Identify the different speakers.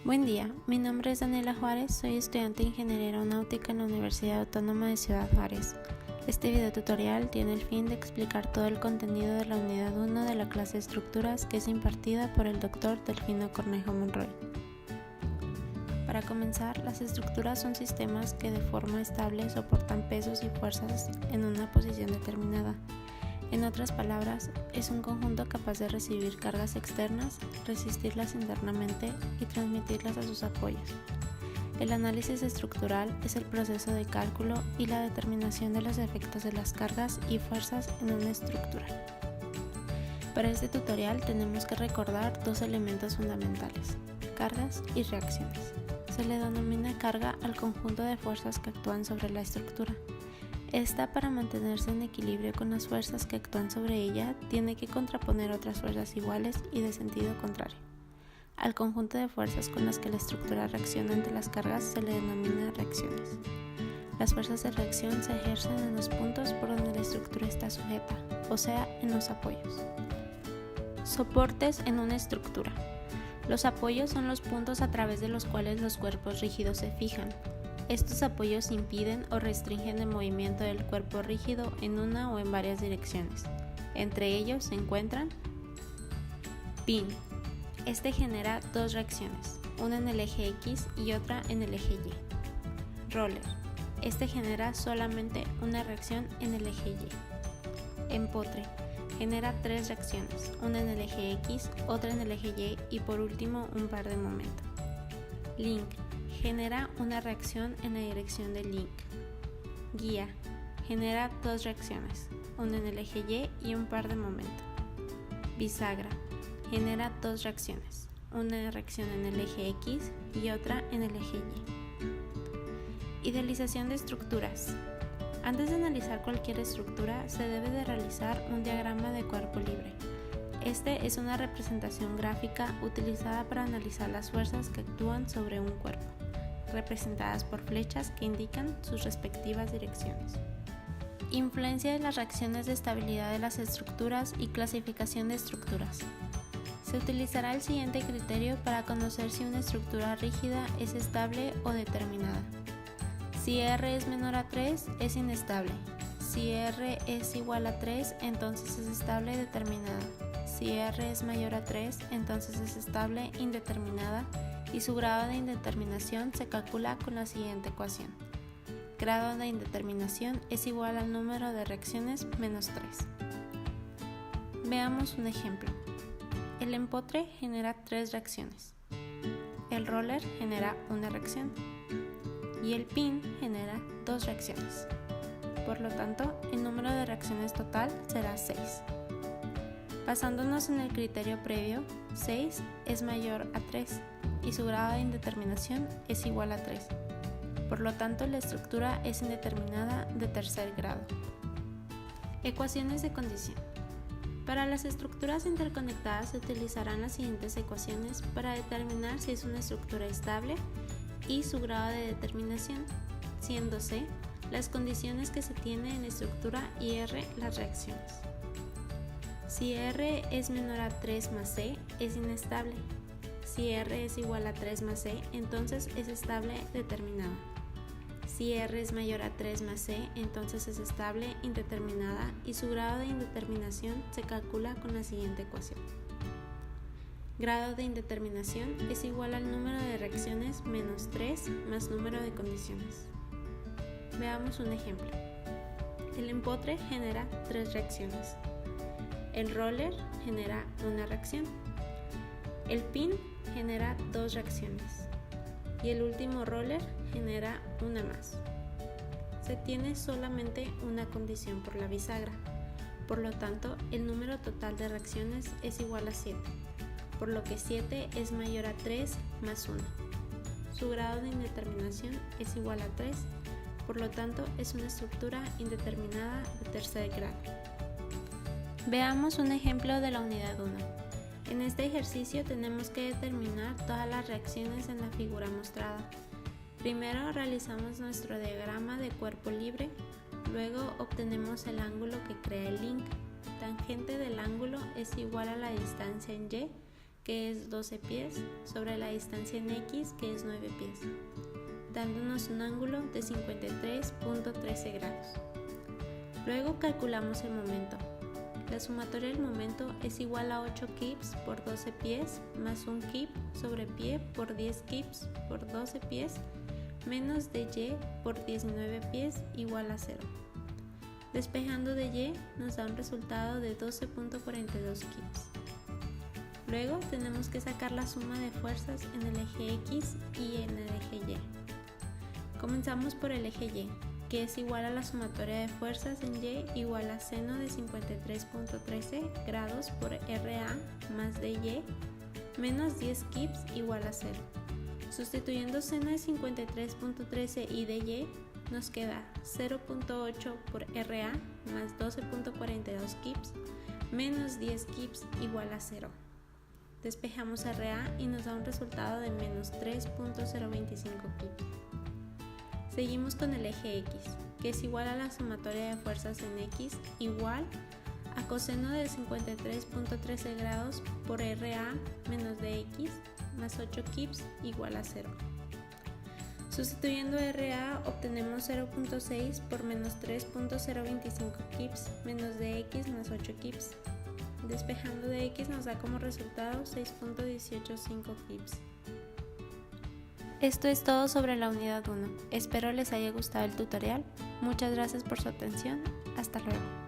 Speaker 1: Buen día, mi nombre es Daniela Juárez, soy estudiante de Ingeniería Aeronáutica en la Universidad Autónoma de Ciudad Juárez. Este video tutorial tiene el fin de explicar todo el contenido de la unidad 1 de la clase de estructuras que es impartida por el Dr. Delfino Cornejo Monroy. Para comenzar, las estructuras son sistemas que de forma estable soportan pesos y fuerzas en una posición determinada. En otras palabras, es un conjunto capaz de recibir cargas externas, resistirlas internamente y transmitirlas a sus apoyos. El análisis estructural es el proceso de cálculo y la determinación de los efectos de las cargas y fuerzas en una estructura. Para este tutorial tenemos que recordar dos elementos fundamentales: cargas y reacciones. Se le denomina carga al conjunto de fuerzas que actúan sobre la estructura. Esta, para mantenerse en equilibrio con las fuerzas que actúan sobre ella, tiene que contraponer otras fuerzas iguales y de sentido contrario. Al conjunto de fuerzas con las que la estructura reacciona ante las cargas se le denomina reacciones. Las fuerzas de reacción se ejercen en los puntos por donde la estructura está sujeta, o sea, en los apoyos. Soportes en una estructura. Los apoyos son los puntos a través de los cuales los cuerpos rígidos se fijan. Estos apoyos impiden o restringen el movimiento del cuerpo rígido en una o en varias direcciones. Entre ellos se encuentran pin. Este genera dos reacciones, una en el eje X y otra en el eje Y. Roller. Este genera solamente una reacción en el eje Y. Empotre. Genera tres reacciones, una en el eje X, otra en el eje Y y por último un par de momento. Link. Genera una reacción en la dirección del link. Guía. Genera dos reacciones, una en el eje Y y un par de momento. Bisagra. Genera dos reacciones, una reacción en el eje X y otra en el eje Y. Idealización de estructuras. Antes de analizar cualquier estructura, se debe de realizar un diagrama de cuerpo libre. Este es una representación gráfica utilizada para analizar las fuerzas que actúan sobre un cuerpo, representadas por flechas que indican sus respectivas direcciones. Influencia de las reacciones de estabilidad de las estructuras y clasificación de estructuras. Se utilizará el siguiente criterio para conocer si una estructura rígida es estable o determinada. Si R es menor a 3, es inestable. Si R es igual a 3, entonces es estable determinada. Si R es mayor a 3, entonces es estable indeterminada y su grado de indeterminación se calcula con la siguiente ecuación. Grado de indeterminación es igual al número de reacciones menos 3. Veamos un ejemplo. El empotre genera 3 reacciones. El roller genera una reacción. Y el pin genera 2 reacciones. Por lo tanto, el número de reacciones total será 6. Basándonos en el criterio previo, 6 es mayor a 3 y su grado de indeterminación es igual a 3. Por lo tanto, la estructura es indeterminada de tercer grado. Ecuaciones de condición. Para las estructuras interconectadas se utilizarán las siguientes ecuaciones para determinar si es una estructura estable y su grado de determinación, siendo C las condiciones que se tiene en la estructura y R las reacciones. Si R es menor a 3 más C, es inestable. Si R es igual a 3 más C, entonces es estable determinada. Si R es mayor a 3 más C, entonces es estable indeterminada y su grado de indeterminación se calcula con la siguiente ecuación. Grado de indeterminación es igual al número de reacciones menos 3 más número de condiciones. Veamos un ejemplo. El empotre genera 3 reacciones. El roller genera una reacción. El pin genera 2 reacciones. Y el último roller genera una más. Se tiene solamente una condición por la bisagra. Por lo tanto, el número total de reacciones es igual a 7. Por lo que 7 es mayor a 3 más 1. Su grado de indeterminación es igual a 3, por lo tanto es una estructura indeterminada de tercer grado. Veamos un ejemplo de la unidad 1. En este ejercicio tenemos que determinar todas las reacciones en la figura mostrada. Primero realizamos nuestro diagrama de cuerpo libre, luego obtenemos el ángulo que crea el link. Tangente del ángulo es igual a la distancia en Y que es 12 pies, sobre la distancia en X, que es 9 pies, dándonos un ángulo de 53.13 grados. Luego calculamos el momento. La sumatoria del momento es igual a 8 kips por 12 pies más 1 kip sobre pie por 10 kips por 12 pies menos de y por 19 pies igual a 0. Despejando de y nos da un resultado de 12.42 kips. Luego tenemos que sacar la suma de fuerzas en el eje X y en el eje Y. Comenzamos por el eje Y, que es igual a la sumatoria de fuerzas en Y igual a seno de 53.13 grados por RA más DY menos 10 kips igual a 0. Sustituyendo seno de 53.13 y DY nos queda 0.8 por RA más 12.42 kips menos 10 kips igual a 0. Despejamos RA y nos da un resultado de menos 3.025 kips. Seguimos con el eje X, que es igual a la sumatoria de fuerzas en X igual a coseno de 53.13 grados por RA menos dx más 8 kips igual a 0. Sustituyendo RA obtenemos 0.6 por menos 3.025 kips menos dx más 8 kips. Despejando de x nos da como resultado 6.185 kips. Esto es todo sobre la unidad 1. Espero les haya gustado el tutorial. Muchas gracias por su atención. Hasta luego.